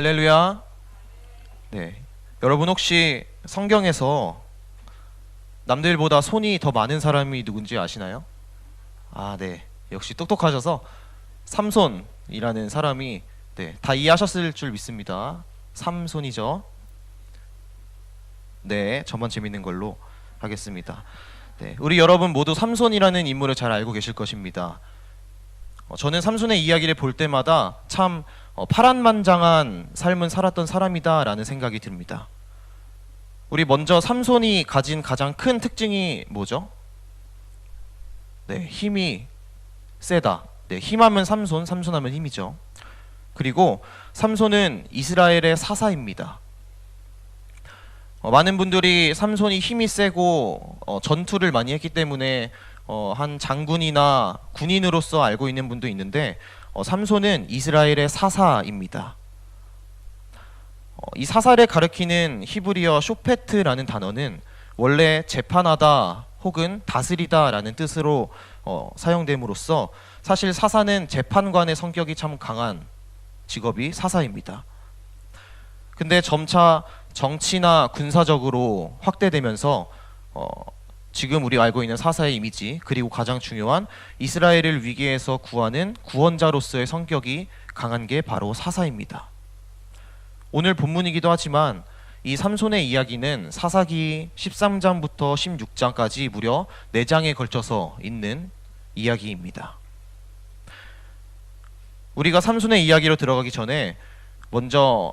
할렐루야. 네. 여러분 혹시 성경에서 남들보다 손이 더 많은 사람이 누군지 아시나요? 아, 네. 역시 똑똑하셔서 삼손이라는 사람이 다 이해하셨을 줄 믿습니다. 삼손이죠. 네, 저만 재밌는 걸로 하겠습니다. 네, 우리 여러분 모두 삼손이라는 인물을 잘 알고 계실 것입니다. 저는 삼손의 이야기를 볼 때마다 참 파란만장한 삶을 살았던 사람이다 라는 생각이 듭니다. 우리 먼저 삼손이 가진 가장 큰 특징이 뭐죠? 네, 힘이 세다. 네, 힘하면 삼손, 삼손하면 힘이죠. 그리고 삼손은 이스라엘의 사사입니다. 많은 분들이 삼손이 힘이 세고 전투를 많이 했기 때문에 한 장군이나 군인으로서 알고 있는 분도 있는데 삼손은 이스라엘의 사사입니다. 이 사사를 가리키는 히브리어 쇼페트라는 단어는 원래 재판하다 혹은 다스리다 라는 뜻으로 사용됨으로써 사실 사사는 재판관의 성격이 참 강한 직업이 사사입니다. 근데 점차 정치나 군사적으로 확대되면서 지금 우리 알고 있는 사사의 이미지, 그리고 가장 중요한 이스라엘을 위기에서 구하는 구원자로서의 성격이 강한 게 바로 사사입니다. 오늘 본문이기도 하지만 이 삼손의 이야기는 사사기 13장부터 16장까지 무려 4장에 걸쳐서 있는 이야기입니다. 우리가 삼손의 이야기로 들어가기 전에 먼저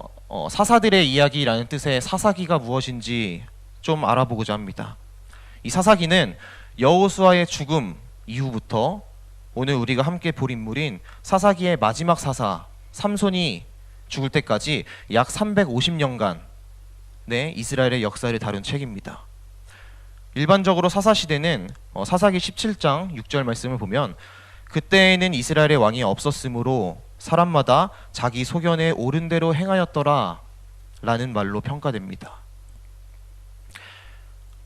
사사들의 이야기라는 뜻의 사사기가 무엇인지 좀 알아보고자 합니다. 이 사사기는 여호수아의 죽음 이후부터 오늘 우리가 함께 볼 인물인 사사기의 마지막 사사 삼손이 죽을 때까지 약 350년간 이스라엘의 역사를 다룬 책입니다. 일반적으로 사사시대는 사사기 17장 6절 말씀을 보면 그때에는 이스라엘의 왕이 없었으므로 사람마다 자기 소견에 옳은 대로 행하였더라 라는 말로 평가됩니다.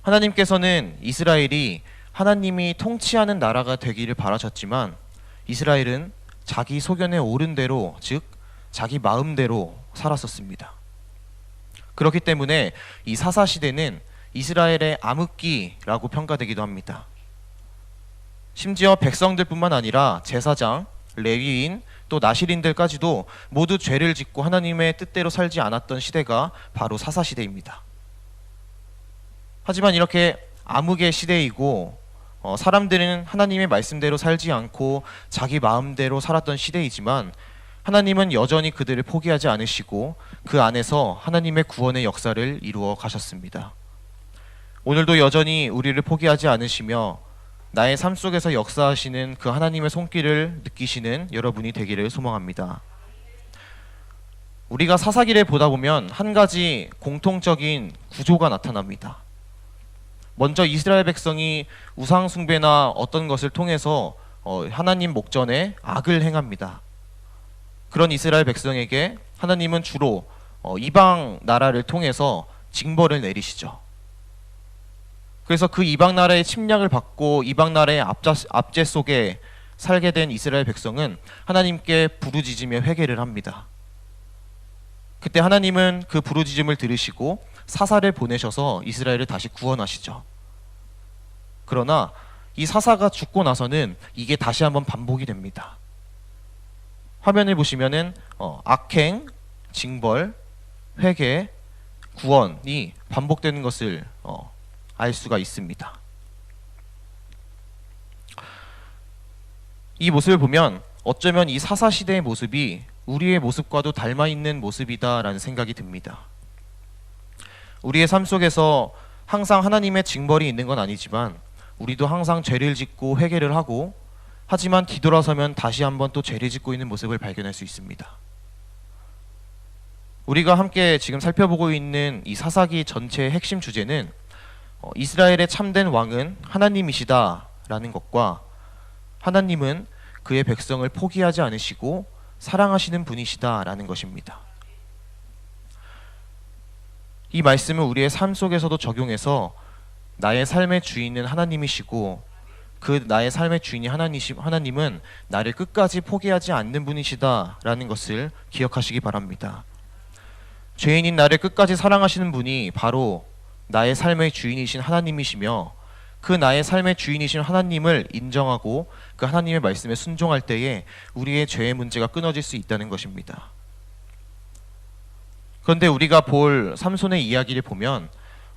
하나님께서는 이스라엘이 하나님이 통치하는 나라가 되기를 바라셨지만 이스라엘은 자기 소견에 옳은 대로, 즉 자기 마음대로 살았었습니다. 그렇기 때문에 이 사사시대는 이스라엘의 암흑기라고 평가되기도 합니다. 심지어 백성들뿐만 아니라 제사장, 레위인, 또 나실인들까지도 모두 죄를 짓고 하나님의 뜻대로 살지 않았던 시대가 바로 사사시대입니다. 하지만 이렇게 암흑의 시대이고 사람들은 하나님의 말씀대로 살지 않고 자기 마음대로 살았던 시대이지만 하나님은 여전히 그들을 포기하지 않으시고 그 안에서 하나님의 구원의 역사를 이루어 가셨습니다. 오늘도 여전히 우리를 포기하지 않으시며 나의 삶 속에서 역사하시는 그 하나님의 손길을 느끼시는 여러분이 되기를 소망합니다. 우리가 사사기를 보다 보면 한 가지 공통적인 구조가 나타납니다. 먼저 이스라엘 백성이 우상 숭배나 어떤 것을 통해서 하나님 목전에 악을 행합니다. 그런 이스라엘 백성에게 하나님은 주로 이방 나라를 통해서 징벌을 내리시죠. 그래서 그 이방 나라의 침략을 받고 이방 나라의 압제 속에 살게 된 이스라엘 백성은 하나님께 부르짖으며 회개를 합니다. 그때 하나님은 그 부르짖음을 들으시고 사사를 보내셔서 이스라엘을 다시 구원하시죠. 그러나 이 사사가 죽고 나서는 이게 다시 한번 반복이 됩니다. 화면을 보시면은 악행, 징벌, 회개, 구원이 반복되는 것을 알 수가 있습니다. 이 모습을 보면 어쩌면 이 사사시대의 모습이 우리의 모습과도 닮아있는 모습이다라는 생각이 듭니다. 우리의 삶 속에서 항상 하나님의 징벌이 있는 건 아니지만 우리도 항상 죄를 짓고 회개를 하고 하지만 뒤돌아서면 다시 한번 또 죄를 짓고 있는 모습을 발견할 수 있습니다. 우리가 함께 지금 살펴보고 있는 이 사사기 전체의 핵심 주제는 이스라엘의 참된 왕은 하나님이시다라는 것과 하나님은 그의 백성을 포기하지 않으시고 사랑하시는 분이시다라는 것입니다. 이 말씀을 우리의 삶 속에서도 적용해서 나의 삶의 주인은 하나님이시고 그 나의 삶의 주인이 하나님은 나를 끝까지 포기하지 않는 분이시다라는 것을 기억하시기 바랍니다. 죄인인 나를 끝까지 사랑하시는 분이 바로 나의 삶의 주인이신 하나님이시며, 그 나의 삶의 주인이신 하나님을 인정하고 그 하나님의 말씀에 순종할 때에 우리의 죄의 문제가 끊어질 수 있다는 것입니다. 그런데 우리가 볼 삼손의 이야기를 보면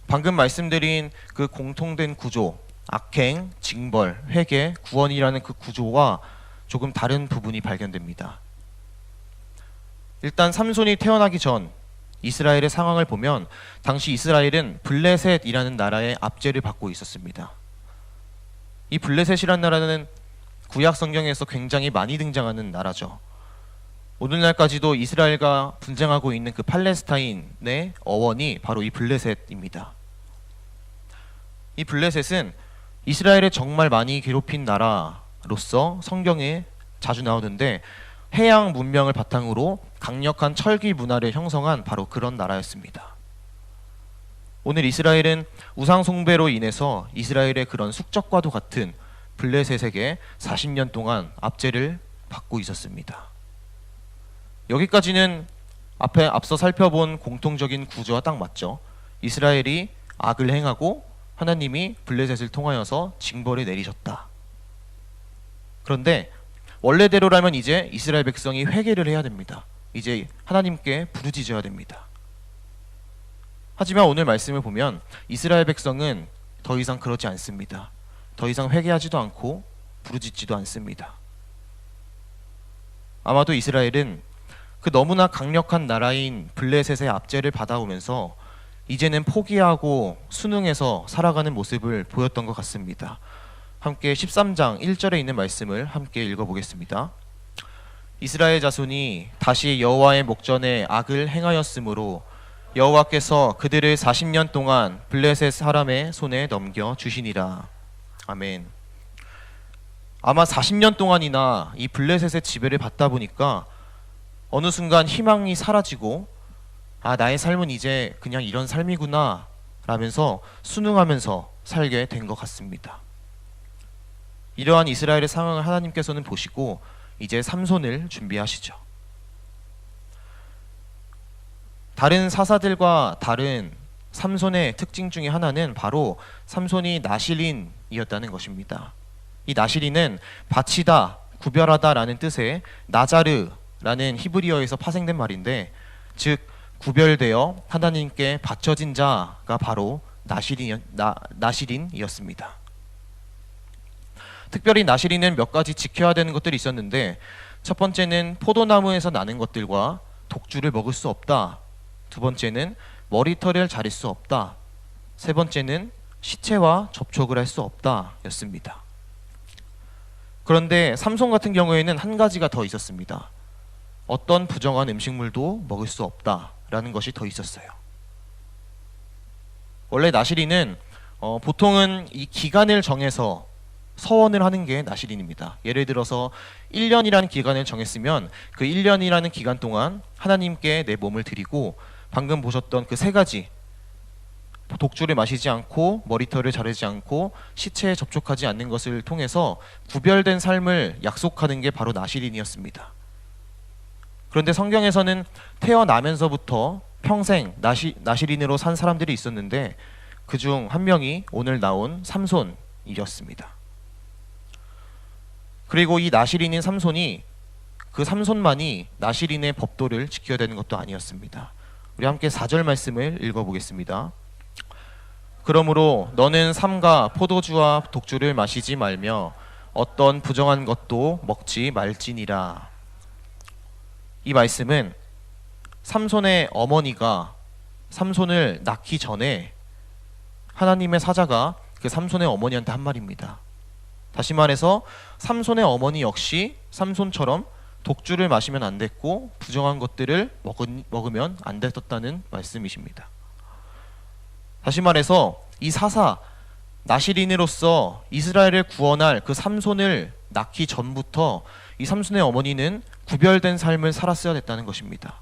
방금 말씀드린 그 공통된 구조, 악행, 징벌, 회개, 구원이라는 그 구조와 조금 다른 부분이 발견됩니다. 일단 삼손이 태어나기 전 이스라엘의 상황을 보면 당시 이스라엘은 블레셋이라는 나라의 압제를 받고 있었습니다. 이 블레셋이라는 나라는 구약 성경에서 굉장히 많이 등장하는 나라죠. 오늘날까지도 이스라엘과 분쟁하고 있는 그 팔레스타인의 어원이 바로 이 블레셋입니다. 이 블레셋은 이스라엘을 정말 많이 괴롭힌 나라로서 성경에 자주 나오는데, 해양 문명을 바탕으로 강력한 철기 문화를 형성한 바로 그런 나라였습니다. 오늘 이스라엘은 우상 숭배로 인해서 이스라엘의 그런 숙적과도 같은 블레셋에게 40년 동안 압제를 받고 있었습니다. 여기까지는 앞서 살펴본 공통적인 구조와 딱 맞죠. 이스라엘이 악을 행하고 하나님이 블레셋을 통하여서 징벌을 내리셨다. 그런데 원래대로라면 이제 이스라엘 백성이 회개를 해야 됩니다. 이제 하나님께 부르짖어야 됩니다. 하지만 오늘 말씀을 보면 이스라엘 백성은 더 이상 그러지 않습니다. 더 이상 회개하지도 않고 부르짖지도 않습니다. 아마도 이스라엘은 그 너무나 강력한 나라인 블레셋의 압제를 받아오면서 이제는 포기하고 순응해서 살아가는 모습을 보였던 것 같습니다. 함께 13장 1절에 있는 말씀을 함께 읽어보겠습니다. 이스라엘 자손이 다시 여호와의 목전에 악을 행하였으므로 여호와께서 그들을 40년 동안 블레셋 사람의 손에 넘겨 주시니라. 아멘. 아마 40년 동안이나 이 블레셋의 지배를 받다 보니까 어느 순간 희망이 사라지고, 나의 삶은 이제 그냥 이런 삶이구나 라면서 순응하면서 살게 된 것 같습니다. 이러한 이스라엘의 상황을 하나님께서는 보시고 이제 삼손을 준비하시죠. 다른 사사들과 다른 삼손의 특징 중에 하나는 바로 삼손이 나실인이었다는 것입니다. 이 나실인은 바치다, 구별하다 라는 뜻의 나자르라는 히브리어에서 파생된 말인데, 즉 구별되어 하나님께 바쳐진 자가 바로 나실인이었습니다. 특별히 나실인은 몇 가지 지켜야 되는 것들이 있었는데, 첫 번째는 포도나무에서 나는 것들과 독주를 먹을 수 없다. 두 번째는 머리털을 자를 수 없다. 세 번째는 시체와 접촉을 할 수 없다 였습니다. 그런데 삼손 같은 경우에는 한 가지가 더 있었습니다. 어떤 부정한 음식물도 먹을 수 없다라는 것이 더 있었어요. 원래 나실인은 보통은 이 기간을 정해서 서원을 하는 게 나실인입니다. 예를 들어서 1년이라는 기간을 정했으면 그 1년이라는 기간 동안 하나님께 내 몸을 드리고, 방금 보셨던 그 세 가지, 독주를 마시지 않고 머리털을 자르지 않고 시체에 접촉하지 않는 것을 통해서 구별된 삶을 약속하는 게 바로 나실인이었습니다. 그런데 성경에서는 태어나면서부터 평생 나실인으로 산 사람들이 있었는데, 그중 한 명이 오늘 나온 삼손이었습니다. 그리고 이 나실인인 삼손이, 그 삼손만이 나실인의 법도를 지켜야 되는 것도 아니었습니다. 우리 함께 4절 말씀을 읽어보겠습니다. 그러므로 너는 삼가 포도주와 독주를 마시지 말며 어떤 부정한 것도 먹지 말지니라. 이 말씀은 삼손의 어머니가 삼손을 낳기 전에 하나님의 사자가 그 삼손의 어머니한테 한 말입니다. 다시 말해서 삼손의 어머니 역시 삼손처럼 독주를 마시면 안 됐고 부정한 것들을 먹으면 안 됐었다는 말씀이십니다. 다시 말해서 이 사사 나실인으로서 이스라엘을 구원할 그 삼손을 낳기 전부터 이 삼손의 어머니는 구별된 삶을 살았어야 됐다는 것입니다.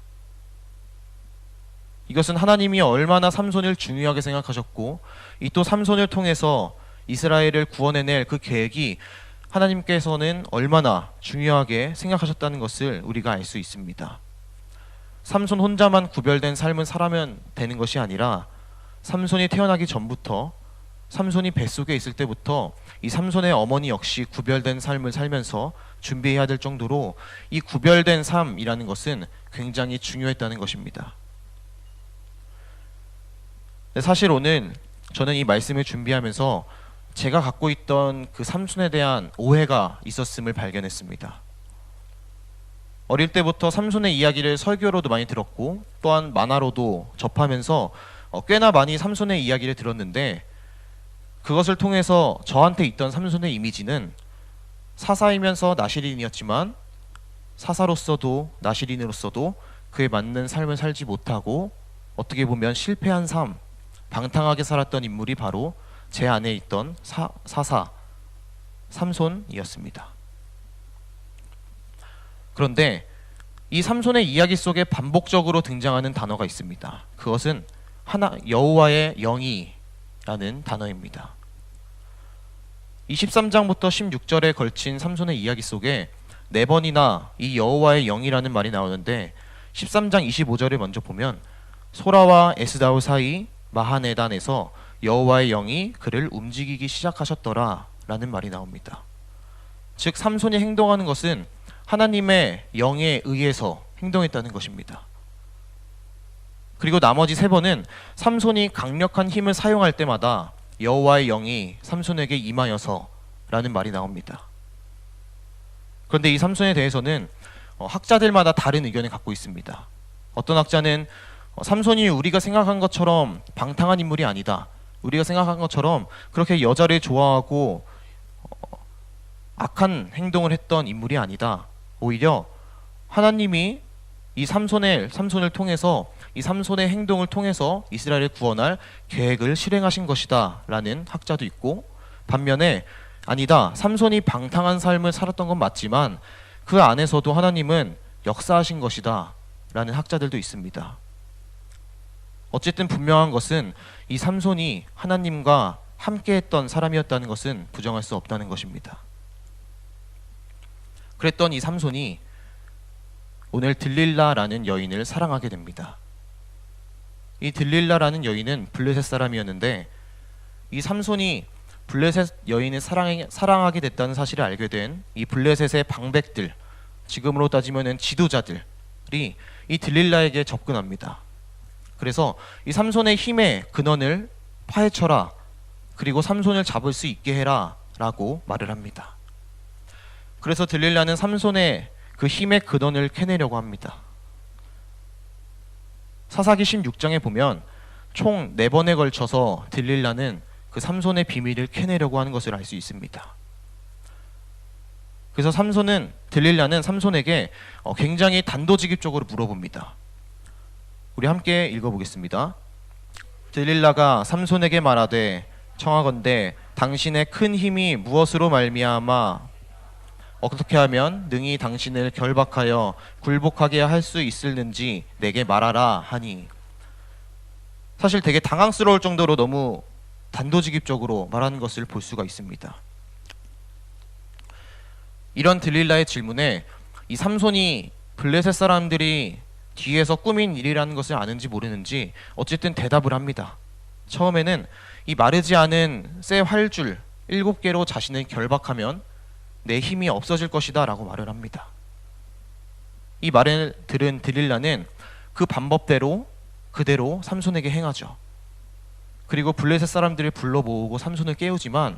이것은 하나님이 얼마나 삼손을 중요하게 생각하셨고, 이 또 삼손을 통해서 이스라엘을 구원해낼 그 계획이 하나님께서는 얼마나 중요하게 생각하셨다는 것을 우리가 알 수 있습니다. 삼손 혼자만 구별된 삶을 살아면 되는 것이 아니라 삼손이 태어나기 전부터, 삼손이 뱃속에 있을 때부터 이 삼손의 어머니 역시 구별된 삶을 살면서 준비해야 될 정도로 이 구별된 삶이라는 것은 굉장히 중요했다는 것입니다. 사실 오늘 저는 이 말씀을 준비하면서 제가 갖고 있던 그 삼손에 대한 오해가 있었음을 발견했습니다. 어릴 때부터 삼손의 이야기를 설교로도 많이 들었고 또한 만화로도 접하면서 꽤나 많이 삼손의 이야기를 들었는데, 그것을 통해서 저한테 있던 삼손의 이미지는 사사이면서 나시린이었지만 사사로서도 나시린으로서도 그에 맞는 삶을 살지 못하고 어떻게 보면 실패한 삶, 방탕하게 살았던 인물이 바로 제 안에 있던 사사 삼손이었습니다. 그런데 이 삼손의 이야기 속에 반복적으로 등장하는 단어가 있습니다. 그것은 여호와의 영이라는 단어입니다. 23장부터 16절에 걸친 삼손의 이야기 속에 4번이나 이 여호와의 영이라는 말이 나오는데, 13장 25절을 먼저 보면 소라와 에스다올 사이 마하네단에서 여호와의 영이 그를 움직이기 시작하셨더라 라는 말이 나옵니다. 즉 삼손이 행동하는 것은 하나님의 영에 의해서 행동했다는 것입니다. 그리고 나머지 3번은 삼손이 강력한 힘을 사용할 때마다 여호와의 영이 삼손에게 임하여서 라는 말이 나옵니다. 그런데 이 삼손에 대해서는 학자들마다 다른 의견을 갖고 있습니다. 어떤 학자는 삼손이 우리가 생각한 것처럼 방탕한 인물이 아니다, 우리가 생각한 것처럼 그렇게 여자를 좋아하고 악한 행동을 했던 인물이 아니다, 오히려 하나님이 이 삼손을 통해서, 이 삼손의 행동을 통해서 이스라엘을 구원할 계획을 실행하신 것이다 라는 학자도 있고, 반면에 아니다, 삼손이 방탕한 삶을 살았던 건 맞지만 그 안에서도 하나님은 역사하신 것이다 라는 학자들도 있습니다. 어쨌든 분명한 것은 이 삼손이 하나님과 함께했던 사람이었다는 것은 부정할 수 없다는 것입니다. 그랬던 이 삼손이 오늘 들릴라라는 여인을 사랑하게 됩니다. 이 들릴라라는 여인은 블레셋 사람이었는데, 이 삼손이 블레셋 여인을 사랑하게 됐다는 사실을 알게 된 이 블레셋의 방백들, 지금으로 따지면 지도자들이 이 들릴라에게 접근합니다. 그래서 이 삼손의 힘의 근원을 파헤쳐라, 그리고 삼손을 잡을 수 있게 해라 라고 말을 합니다. 그래서 들릴라는 삼손의 그 힘의 근원을 캐내려고 합니다. 사사기 16장에 보면 총 4번에 걸쳐서 들릴라는 그 삼손의 비밀을 캐내려고 하는 것을 알 수 있습니다. 그래서 들릴라는 삼손에게 굉장히 단도직입적으로 물어봅니다. 우리 함께 읽어보겠습니다. 들릴라가 삼손에게 말하되 청하건대 당신의 큰 힘이 무엇으로 말미암아 어떻게 하면 능히 당신을 결박하여 굴복하게 할 수 있을는지 내게 말하라 하니, 사실 되게 당황스러울 정도로 너무 단도직입적으로 말하는 것을 볼 수가 있습니다. 이런 들릴라의 질문에 이 삼손이 블레셋 사람들이 뒤에서 꾸민 일이라는 것을 아는지 모르는지 어쨌든 대답을 합니다. 처음에는 이 마르지 않은 쇠 활줄 7개로 자신을 결박하면 내 힘이 없어질 것이다 라고 말을 합니다. 이 말을 들은 들릴라는 그 방법대로 그대로 삼손에게 행하죠. 그리고 블레셋 사람들을 불러 모으고 삼손을 깨우지만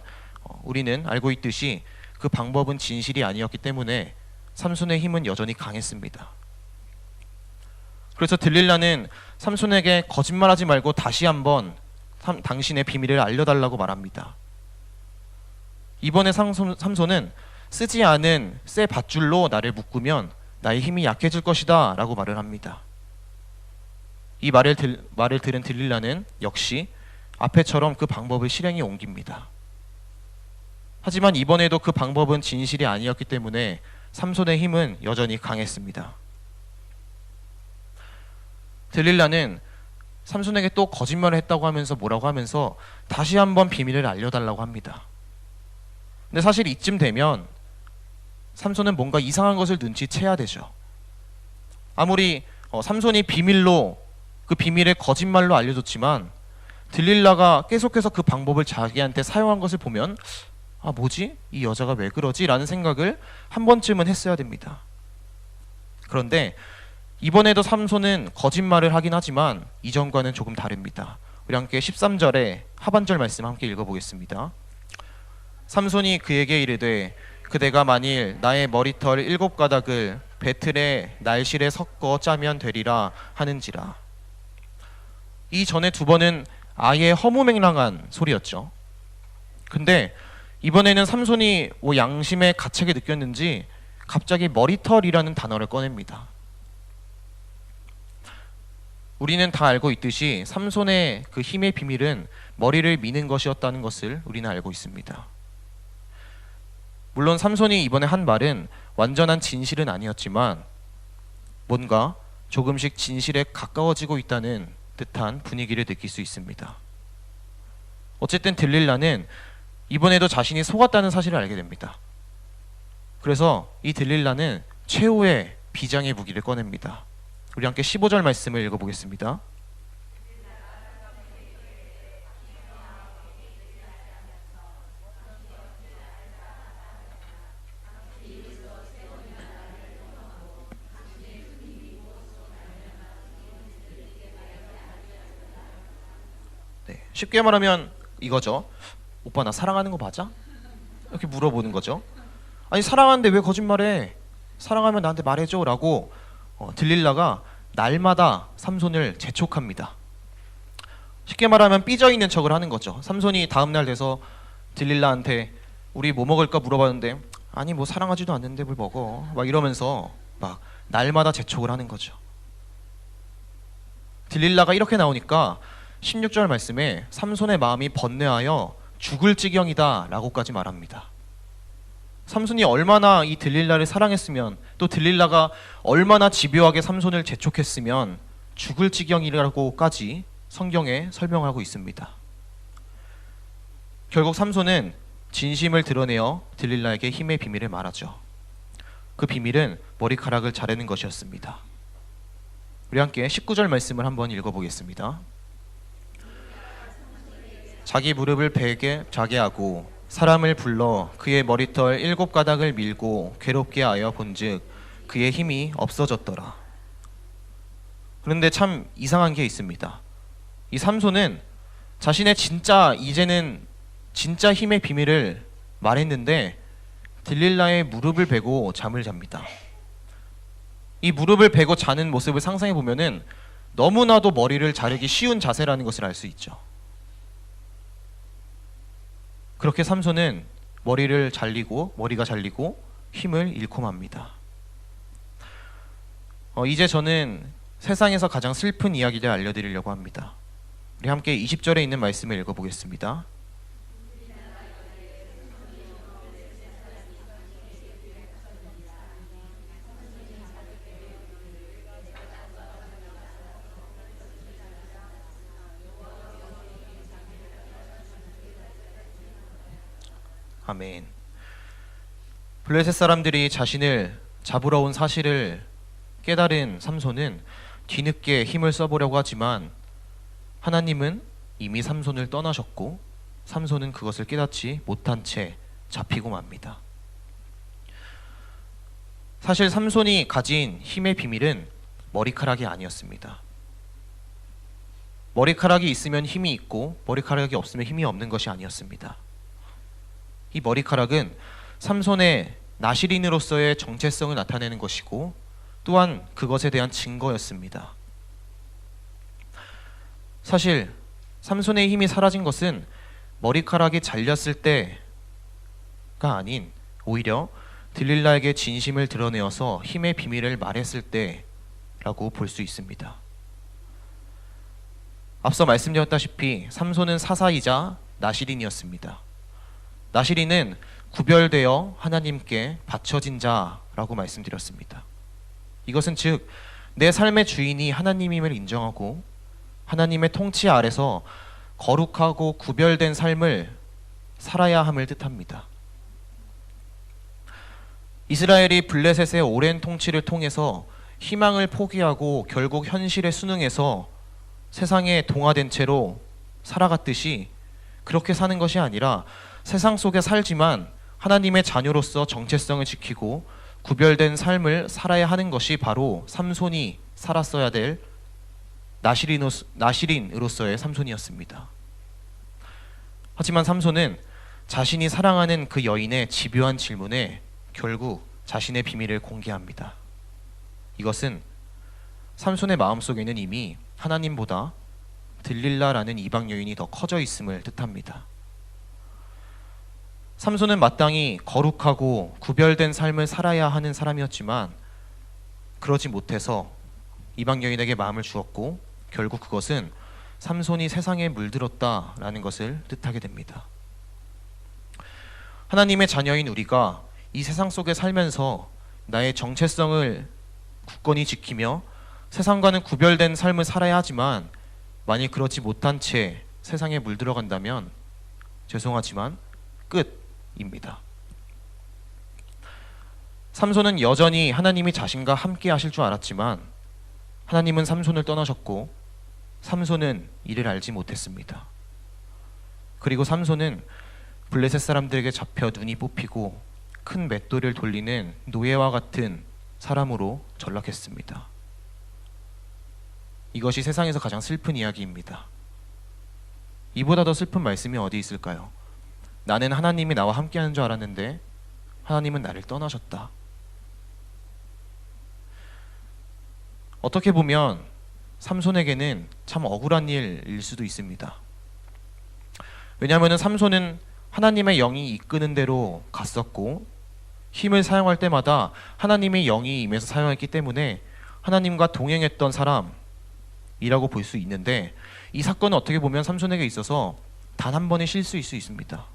우리는 알고 있듯이 그 방법은 진실이 아니었기 때문에 삼손의 힘은 여전히 강했습니다. 그래서 들릴라는 삼손에게 거짓말하지 말고 다시 한번 당신의 비밀을 알려달라고 말합니다. 이번에 삼손은 쓰지 않은 쇠 밧줄로 나를 묶으면 나의 힘이 약해질 것이다 라고 말을 합니다. 이 말을 들은 들릴라는 역시 앞에처럼 그 방법을 실행에 옮깁니다. 하지만 이번에도 그 방법은 진실이 아니었기 때문에 삼손의 힘은 여전히 강했습니다. 들릴라는 삼손에게 또 거짓말을 했다고 하면서 뭐라고 하면서 다시 한번 비밀을 알려달라고 합니다. 근데 사실 이쯤 되면 삼손은 뭔가 이상한 것을 눈치채야 되죠. 아무리 삼손이 비밀로 그 비밀에 거짓말로 알려줬지만 들릴라가 계속해서 그 방법을 자기한테 사용한 것을 보면 아 뭐지? 이 여자가 왜 그러지? 라는 생각을 한 번쯤은 했어야 됩니다. 그런데 이번에도 삼손은 거짓말을 하긴 하지만 이전과는 조금 다릅니다. 우리 함께 13절의 하반절 말씀 함께 읽어보겠습니다. 삼손이 그에게 이르되 그대가 만일 나의 머리털 7가닥을 배틀에 날실에 섞어 짜면 되리라 하는지라. 이 전에 두 번은 아예 허무맹랑한 소리였죠. 근데 이번에는 삼손이 양심의 가책을 느꼈는지 갑자기 머리털이라는 단어를 꺼냅니다. 우리는 다 알고 있듯이 삼손의 그 힘의 비밀은 머리를 미는 것이었다는 것을 우리는 알고 있습니다. 물론 삼손이 이번에 한 말은 완전한 진실은 아니었지만 뭔가 조금씩 진실에 가까워지고 있다는 듯한 분위기를 느낄 수 있습니다. 어쨌든 들릴라는 이번에도 자신이 속았다는 사실을 알게 됩니다. 그래서 이 들릴라는 최후의 비장의 무기를 꺼냅니다. 우리 함께 15절 말씀을 읽어보겠습니다. 네, 쉽게 말하면 이거죠. 오빠 나 사랑하는 거 맞아? 이렇게 물어보는 거죠. 아니 사랑하는데 왜 거짓말해? 사랑하면 나한테 말해줘 라고 들릴라가 날마다 삼손을 재촉합니다. 쉽게 말하면 삐져있는 척을 하는 거죠. 삼손이 다음날 돼서 들릴라한테 우리 뭐 먹을까 물어봤는데 아니 뭐 사랑하지도 않는데 뭘 먹어 막 이러면서 막 날마다 재촉을 하는 거죠. 들릴라가 이렇게 나오니까 16절 말씀에 삼손의 마음이 번뇌하여 죽을 지경이다 라고까지 말합니다. 삼손이 얼마나 이 들릴라를 사랑했으면 또 들릴라가 얼마나 집요하게 삼손을 재촉했으면 죽을 지경이라고까지 성경에 설명하고 있습니다. 결국 삼손은 진심을 드러내어 들릴라에게 힘의 비밀을 말하죠. 그 비밀은 머리카락을 자르는 것이었습니다. 우리 함께 19절 말씀을 한번 읽어보겠습니다. 자기 무릎을 베게 자게 하고 사람을 불러 그의 머리털 7가닥을 밀고 괴롭게 하여 본즉 그의 힘이 없어졌더라. 그런데 참 이상한 게 있습니다. 이 삼손은 자신의 이제는 진짜 힘의 비밀을 말했는데 들릴라의 무릎을 베고 잠을 잡니다. 이 무릎을 베고 자는 모습을 상상해 보면은 너무나도 머리를 자르기 쉬운 자세라는 것을 알 수 있죠. 그렇게 삼손은 머리가 잘리고 힘을 잃고 맙니다. 이제 저는 세상에서 가장 슬픈 이야기를 알려드리려고 합니다. 우리 함께 20절에 있는 말씀을 읽어보겠습니다. 아멘. 블레셋 사람들이 자신을 잡으러 온 사실을 깨달은 삼손은 뒤늦게 힘을 써보려고 하지만 하나님은 이미 삼손을 떠나셨고 삼손은 그것을 깨닫지 못한 채 잡히고 맙니다. 사실 삼손이 가진 힘의 비밀은 머리카락이 아니었습니다. 머리카락이 있으면 힘이 있고 머리카락이 없으면 힘이 없는 것이 아니었습니다. 이 머리카락은 삼손의 나시린으로서의 정체성을 나타내는 것이고 또한 그것에 대한 증거였습니다. 사실 삼손의 힘이 사라진 것은 머리카락이 잘렸을 때가 아닌 오히려 들릴라에게 진심을 드러내어서 힘의 비밀을 말했을 때라고 볼 수 있습니다. 앞서 말씀드렸다시피 삼손은 사사이자 나시린이었습니다. 나시린은 구별되어 하나님께 바쳐진 자라고 말씀드렸습니다. 이것은 즉 내 삶의 주인이 하나님임을 인정하고 하나님의 통치 아래서 거룩하고 구별된 삶을 살아야 함을 뜻합니다. 이스라엘이 블레셋의 오랜 통치를 통해서 희망을 포기하고 결국 현실에 순응해서 세상에 동화된 채로 살아갔듯이 그렇게 사는 것이 아니라 세상 속에 살지만 하나님의 자녀로서 정체성을 지키고 구별된 삶을 살아야 하는 것이 바로 삼손이 살았어야 될 나실인으로서의 삼손이었습니다. 하지만 삼손은 자신이 사랑하는 그 여인의 집요한 질문에 결국 자신의 비밀을 공개합니다. 이것은 삼손의 마음속에는 이미 하나님보다 들릴라라는 이방 여인이 더 커져 있음을 뜻합니다. 삼손은 마땅히 거룩하고 구별된 삶을 살아야 하는 사람이었지만 그러지 못해서 이방 여인에게 마음을 주었고 결국 그것은 삼손이 세상에 물들었다라는 것을 뜻하게 됩니다. 하나님의 자녀인 우리가 이 세상 속에 살면서 나의 정체성을 굳건히 지키며 세상과는 구별된 삶을 살아야 하지만 만일 그렇지 못한 채 세상에 물들어간다면 죄송하지만 끝입니다. 삼손은 여전히 하나님이 자신과 함께 하실 줄 알았지만 하나님은 삼손을 떠나셨고 삼손은 이를 알지 못했습니다. 그리고 삼손은 블레셋 사람들에게 잡혀 눈이 뽑히고 큰 맷돌을 돌리는 노예와 같은 사람으로 전락했습니다. 이것이 세상에서 가장 슬픈 이야기입니다. 이보다 더 슬픈 말씀이 어디 있을까요? 나는 하나님이 나와 함께하는 줄 알았는데 하나님은 나를 떠나셨다. 어떻게 보면 삼손에게는 참 억울한 일일 수도 있습니다. 왜냐하면 삼손은 하나님의 영이 이끄는 대로 갔었고 힘을 사용할 때마다 하나님의 영이 임해서 사용했기 때문에 하나님과 동행했던 사람이라고 볼 수 있는데 이 사건은 어떻게 보면 삼손에게 있어서 단 한 번의 실수일 수 있습니다.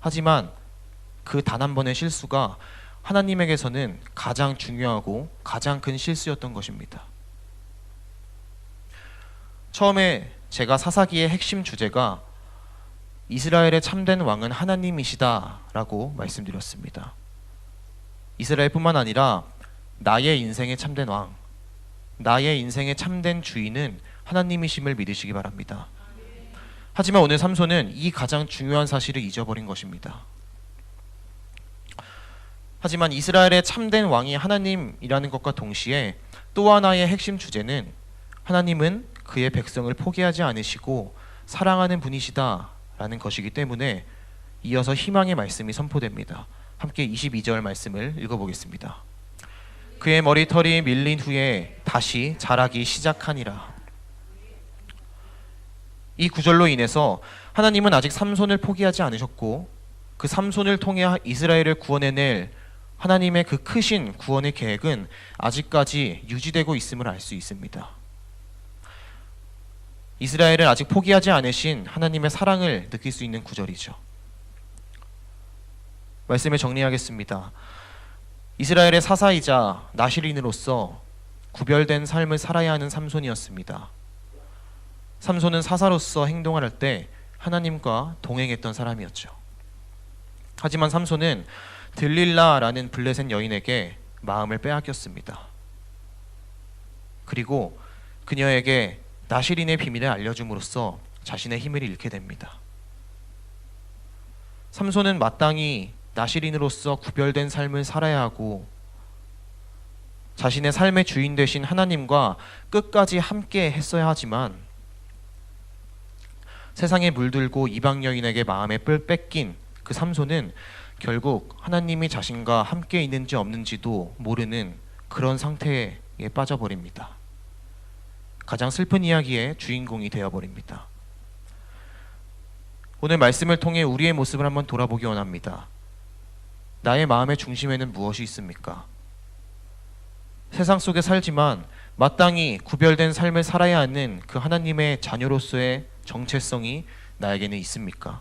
하지만 그 단 한 번의 실수가 하나님에게서는 가장 중요하고 가장 큰 실수였던 것입니다. 처음에 제가 사사기의 핵심 주제가 이스라엘의 참된 왕은 하나님이시다라고 말씀드렸습니다. 이스라엘뿐만 아니라 나의 인생의 참된 왕, 나의 인생의 참된 주인은 하나님이심을 믿으시기 바랍니다. 하지만 오늘 삼손은 이 가장 중요한 사실을 잊어버린 것입니다. 하지만 이스라엘의 참된 왕이 하나님이라는 것과 동시에 또 하나의 핵심 주제는 하나님은 그의 백성을 포기하지 않으시고 사랑하는 분이시다라는 것이기 때문에 이어서 희망의 말씀이 선포됩니다. 함께 22절 말씀을 읽어보겠습니다. 그의 머리털이 밀린 후에 다시 자라기 시작하니라. 이 구절로 인해서 하나님은 아직 삼손을 포기하지 않으셨고 그 삼손을 통해 이스라엘을 구원해낼 하나님의 그 크신 구원의 계획은 아직까지 유지되고 있음을 알 수 있습니다. 이스라엘을 아직 포기하지 않으신 하나님의 사랑을 느낄 수 있는 구절이죠. 말씀을 정리하겠습니다. 이스라엘의 사사이자 나실인으로서 구별된 삶을 살아야 하는 삼손이었습니다. 삼손은 사사로서 행동할 때 하나님과 동행했던 사람이었죠. 하지만 삼손은 들릴라라는 블레셋 여인에게 마음을 빼앗겼습니다. 그리고 그녀에게 나실인의 비밀을 알려줌으로써 자신의 힘을 잃게 됩니다. 삼손은 마땅히 나실인으로서 구별된 삶을 살아야 하고 자신의 삶의 주인 되신 하나님과 끝까지 함께 했어야 하지만 세상에 물들고 이방 여인에게 마음의 뿔 뺏긴 그 삼손은 결국 하나님이 자신과 함께 있는지 없는지도 모르는 그런 상태에 빠져버립니다. 가장 슬픈 이야기의 주인공이 되어버립니다. 오늘 말씀을 통해 우리의 모습을 한번 돌아보기 원합니다. 나의 마음의 중심에는 무엇이 있습니까? 세상 속에 살지만 마땅히 구별된 삶을 살아야 하는 그 하나님의 자녀로서의 정체성이 나에게는 있습니까?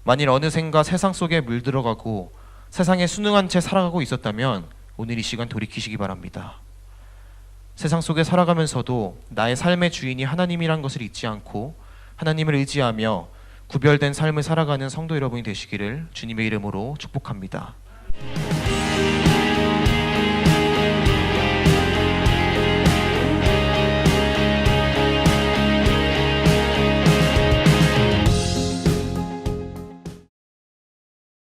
만일 어느샌가 세상 속에 물들어가고 세상에 순응한 채 살아가고 있었다면 오늘 이 시간 돌이키시기 바랍니다. 세상 속에 살아가면서도 나의 삶의 주인이 하나님이란 것을 잊지 않고 하나님을 의지하며 구별된 삶을 살아가는 성도 여러분이 되시기를 주님의 이름으로 축복합니다.